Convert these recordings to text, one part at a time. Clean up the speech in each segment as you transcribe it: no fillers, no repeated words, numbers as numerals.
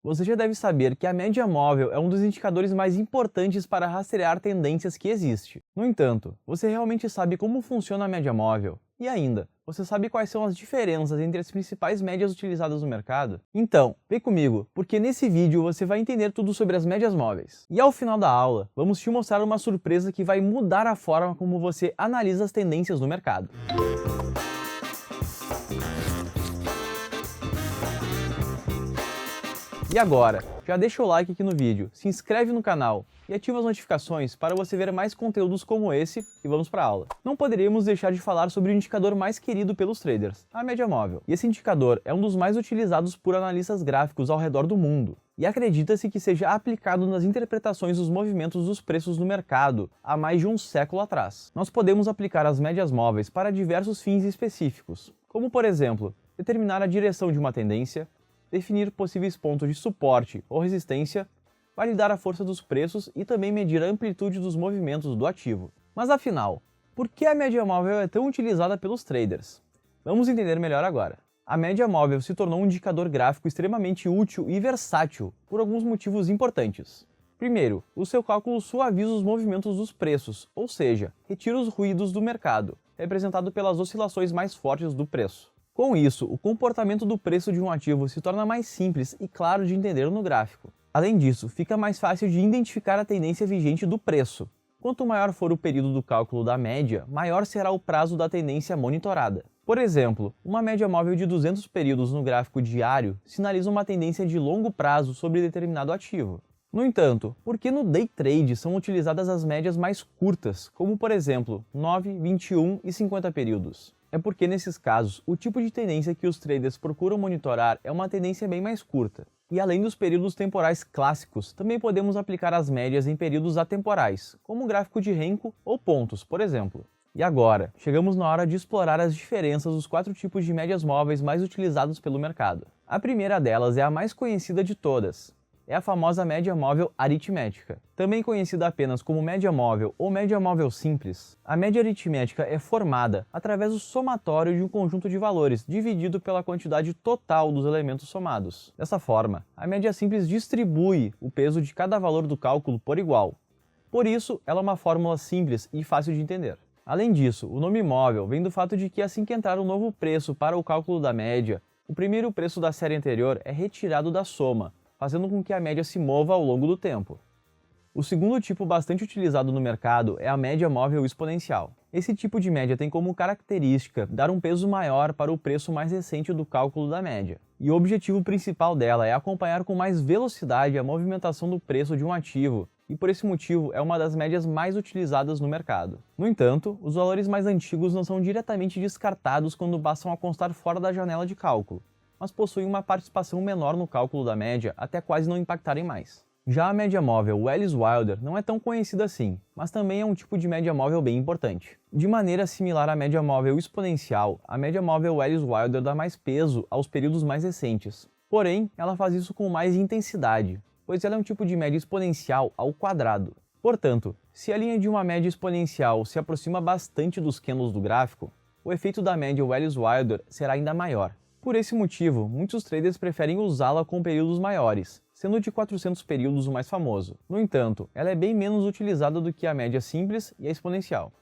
Você já deve saber que a média móvel é um dos indicadores mais importantes para rastrear tendências que existe. No entanto, você realmente sabe como funciona a média móvel? E ainda, você sabe quais são as diferenças entre as principais médias utilizadas no mercado? Então, vem comigo, porque nesse vídeo você vai entender tudo sobre as médias móveis. E ao final da aula, vamos te mostrar uma surpresa que vai mudar a forma como você analisa as tendências no mercado. E agora, já deixa o like aqui no vídeo, se inscreve no canal e ativa as notificações para você ver mais conteúdos como esse e vamos para a aula. Não poderíamos deixar de falar sobre o indicador mais querido pelos traders, a média móvel. E esse indicador é um dos mais utilizados por analistas gráficos ao redor do mundo. E acredita-se que seja aplicado nas interpretações dos movimentos dos preços no mercado há mais de um século atrás. Nós podemos aplicar as médias móveis para diversos fins específicos, como por exemplo, determinar a direção de uma tendência, definir possíveis pontos de suporte ou resistência, validar a força dos preços e também medir a amplitude dos movimentos do ativo. Mas afinal, por que a média móvel é tão utilizada pelos traders? Vamos entender melhor agora. A média móvel se tornou um indicador gráfico extremamente útil e versátil por alguns motivos importantes. Primeiro, o seu cálculo suaviza os movimentos dos preços, ou seja, retira os ruídos do mercado, representado pelas oscilações mais fortes do preço. Com isso, o comportamento do preço de um ativo se torna mais simples e claro de entender no gráfico. Além disso, fica mais fácil de identificar a tendência vigente do preço. Quanto maior for o período do cálculo da média, maior será o prazo da tendência monitorada. Por exemplo, uma média móvel de 200 períodos no gráfico diário sinaliza uma tendência de longo prazo sobre determinado ativo. No entanto, por que no day trade são utilizadas as médias mais curtas, como por exemplo 9, 21 e 50 períodos? É porque nesses casos, o tipo de tendência que os traders procuram monitorar é uma tendência bem mais curta. E além dos períodos temporais clássicos, também podemos aplicar as médias em períodos atemporais, como um gráfico de Renko ou pontos, por exemplo. E agora, chegamos na hora de explorar as diferenças dos 4 tipos de médias móveis mais utilizados pelo mercado. A primeira delas é a mais conhecida de todas. É a famosa média móvel aritmética. Também conhecida apenas como média móvel ou média móvel simples, a média aritmética é formada através do somatório de um conjunto de valores dividido pela quantidade total dos elementos somados. Dessa forma, a média simples distribui o peso de cada valor do cálculo por igual. Por isso, ela é uma fórmula simples e fácil de entender. Além disso, o nome móvel vem do fato de que assim que entrar um novo preço para o cálculo da média, o primeiro preço da série anterior é retirado da soma, fazendo com que a média se mova ao longo do tempo. O segundo tipo bastante utilizado no mercado é a média móvel exponencial. Esse tipo de média tem como característica dar um peso maior para o preço mais recente do cálculo da média. E o objetivo principal dela é acompanhar com mais velocidade a movimentação do preço de um ativo, e por esse motivo é uma das médias mais utilizadas no mercado. No entanto, os valores mais antigos não são diretamente descartados quando passam a constar fora da janela de cálculo, mas possuem uma participação menor no cálculo da média até quase não impactarem mais. Já a média móvel Wallace-Wilder não é tão conhecida assim, mas também é um tipo de média móvel bem importante. De maneira similar à média móvel exponencial, a média móvel Wallace-Wilder dá mais peso aos períodos mais recentes. Porém, ela faz isso com mais intensidade, pois ela é um tipo de média exponencial ao quadrado. Portanto, se a linha de uma média exponencial se aproxima bastante dos candles do gráfico, o efeito da média Wallace-Wilder será ainda maior. Por esse motivo, muitos traders preferem usá-la com períodos maiores, sendo o de 400 períodos o mais famoso. No entanto, ela é bem menos utilizada do que a média simples e a exponencial.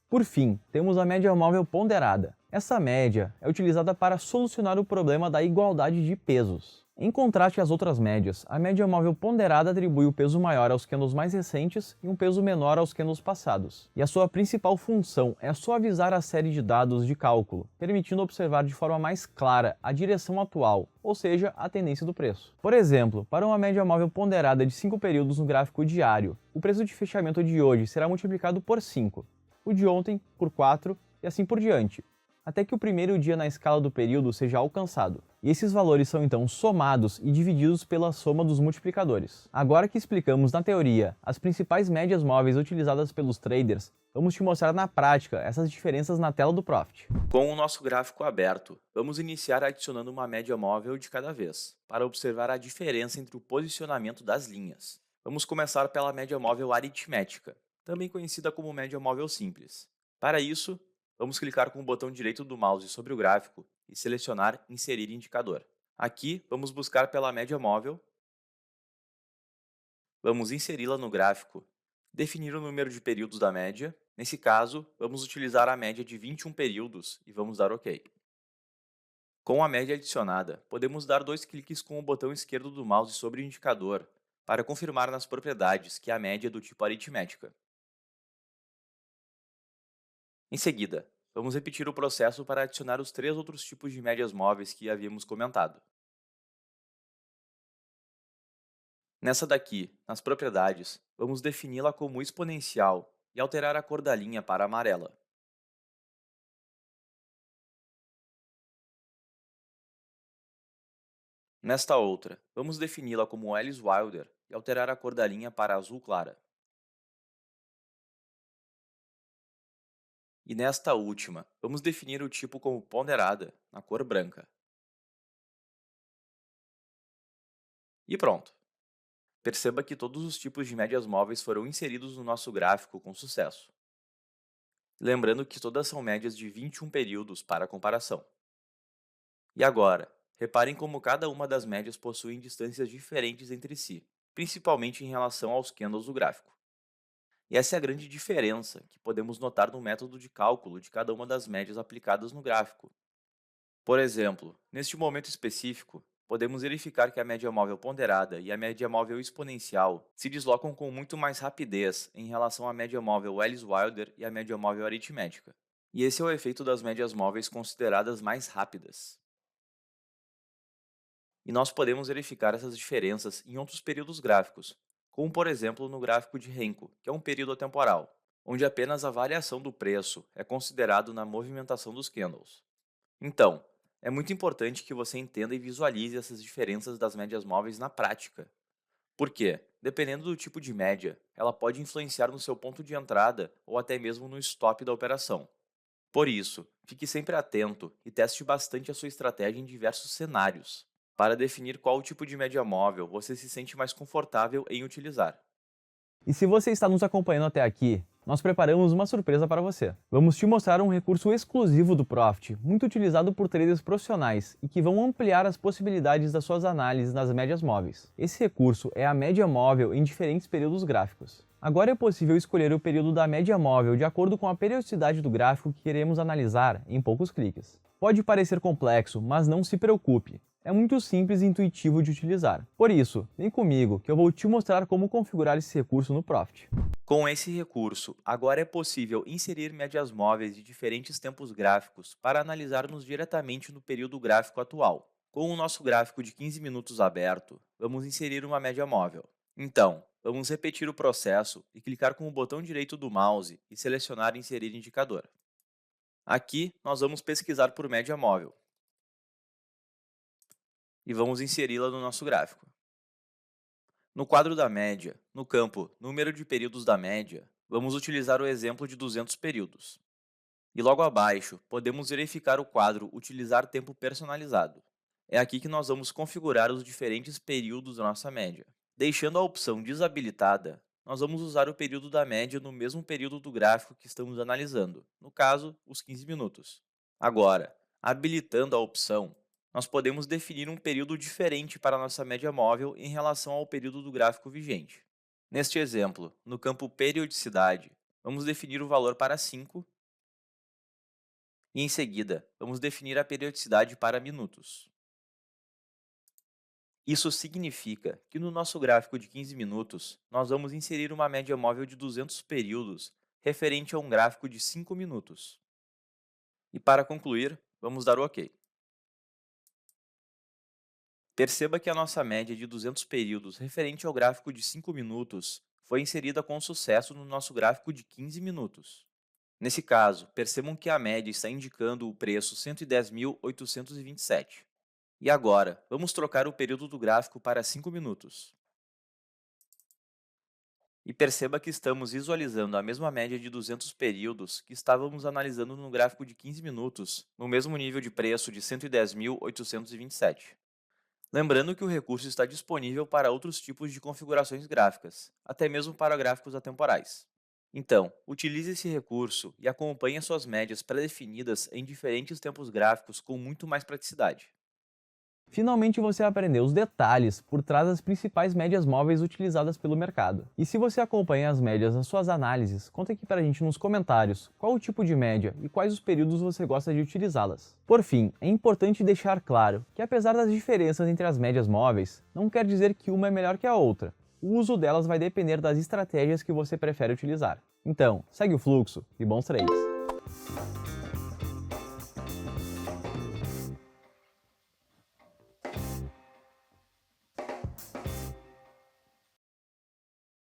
Por fim, temos a média móvel ponderada. Essa média é utilizada para solucionar o problema da igualdade de pesos. Em contraste às outras médias, a média móvel ponderada atribui o peso maior aos candles mais recentes e um peso menor aos candles passados. E a sua principal função é suavizar a série de dados de cálculo, permitindo observar de forma mais clara a direção atual, ou seja, a tendência do preço. Por exemplo, para uma média móvel ponderada de 5 períodos no gráfico diário, o preço de fechamento de hoje será multiplicado por 5, o de ontem por 4 e assim por diante, até que o primeiro dia na escala do período seja alcançado. E esses valores são então somados e divididos pela soma dos multiplicadores. Agora que explicamos na teoria as principais médias móveis utilizadas pelos traders, vamos te mostrar na prática essas diferenças na tela do Profit. Com o nosso gráfico aberto, vamos iniciar adicionando uma média móvel de cada vez, para observar a diferença entre o posicionamento das linhas. Vamos começar pela média móvel aritmética, também conhecida como média móvel simples. Para isso, vamos clicar com o botão direito do mouse sobre o gráfico e selecionar Inserir indicador. Aqui, vamos buscar pela média móvel Vamos inseri-la no gráfico, definir o número de períodos da média. Nesse caso, vamos utilizar a média de 21 períodos e vamos dar OK. Com a média adicionada, podemos dar 2 cliques com o botão esquerdo do mouse sobre o indicador para confirmar nas propriedades que a média é do tipo aritmética. Em seguida, vamos repetir o processo para adicionar os 3 outros tipos de médias móveis que havíamos comentado. Nessa daqui, nas propriedades, vamos defini-la como exponencial e alterar a cor da linha para amarela. Nesta outra, vamos defini-la como Alice Wilder e alterar a cor da linha para azul clara. E nesta última, vamos definir o tipo como ponderada, na cor branca. E pronto! Perceba que todos os tipos de médias móveis foram inseridos no nosso gráfico com sucesso. Lembrando que todas são médias de 21 períodos para comparação. E agora, reparem como cada uma das médias possui distâncias diferentes entre si, principalmente em relação aos candles do gráfico. E essa é a grande diferença que podemos notar no método de cálculo de cada uma das médias aplicadas no gráfico. Por exemplo, neste momento específico, podemos verificar que a média móvel ponderada e a média móvel exponencial se deslocam com muito mais rapidez em relação à média móvel Alice-Wilder e à média móvel aritmética. E esse é o efeito das médias móveis consideradas mais rápidas. E nós podemos verificar essas diferenças em outros períodos gráficos, como por exemplo no gráfico de Renko, que é um período atemporal, onde apenas a variação do preço é considerado na movimentação dos candles. Então, é muito importante que você entenda e visualize essas diferenças das médias móveis na prática. Por quê? Dependendo do tipo de média, ela pode influenciar no seu ponto de entrada ou até mesmo no stop da operação. Por isso, fique sempre atento e teste bastante a sua estratégia em diversos cenários, para definir qual tipo de média móvel você se sente mais confortável em utilizar. E se você está nos acompanhando até aqui, nós preparamos uma surpresa para você. Vamos te mostrar um recurso exclusivo do Profit, muito utilizado por traders profissionais e que vão ampliar as possibilidades das suas análises nas médias móveis. Esse recurso é a média móvel em diferentes períodos gráficos. Agora é possível escolher o período da média móvel de acordo com a periodicidade do gráfico que queremos analisar em poucos cliques. Pode parecer complexo, mas não se preocupe. É muito simples e intuitivo de utilizar. Por isso, vem comigo que eu vou te mostrar como configurar esse recurso no Profit. Com esse recurso, agora é possível inserir médias móveis de diferentes tempos gráficos para analisarmos diretamente no período gráfico atual. Com o nosso gráfico de 15 minutos aberto, vamos inserir uma média móvel. Então, vamos repetir o processo e clicar com o botão direito do mouse e selecionar Inserir indicador. Aqui, nós vamos pesquisar por média móvel e vamos inseri-la no nosso gráfico. No quadro da média, no campo Número de períodos da média, vamos utilizar o exemplo de 200 períodos. E logo abaixo, podemos verificar o quadro Utilizar tempo personalizado. É aqui que nós vamos configurar os diferentes períodos da nossa média. Deixando a opção desabilitada, nós vamos usar o período da média no mesmo período do gráfico que estamos analisando, no caso, os 15 minutos. Agora, habilitando a opção, nós podemos definir um período diferente para a nossa média móvel em relação ao período do gráfico vigente. Neste exemplo, no campo Periodicidade, vamos definir o valor para 5 e, em seguida, vamos definir a periodicidade para minutos. Isso significa que no nosso gráfico de 15 minutos, nós vamos inserir uma média móvel de 200 períodos referente a um gráfico de 5 minutos. E para concluir, vamos dar o OK. Perceba que a nossa média de 200 períodos referente ao gráfico de 5 minutos foi inserida com sucesso no nosso gráfico de 15 minutos. Nesse caso, percebam que a média está indicando o preço 110.827. E agora, vamos trocar o período do gráfico para 5 minutos. E perceba que estamos visualizando a mesma média de 200 períodos que estávamos analisando no gráfico de 15 minutos, no mesmo nível de preço de 110.827. Lembrando que o recurso está disponível para outros tipos de configurações gráficas, até mesmo para gráficos atemporais. Então, utilize esse recurso e acompanhe as suas médias pré-definidas em diferentes tempos gráficos com muito mais praticidade. Finalmente você aprendeu os detalhes por trás das principais médias móveis utilizadas pelo mercado. E se você acompanha as médias nas suas análises, conta aqui pra gente nos comentários qual o tipo de média e quais os períodos você gosta de utilizá-las. Por fim, é importante deixar claro que apesar das diferenças entre as médias móveis, não quer dizer que uma é melhor que a outra. O uso delas vai depender das estratégias que você prefere utilizar. Então, segue o fluxo e bons trades!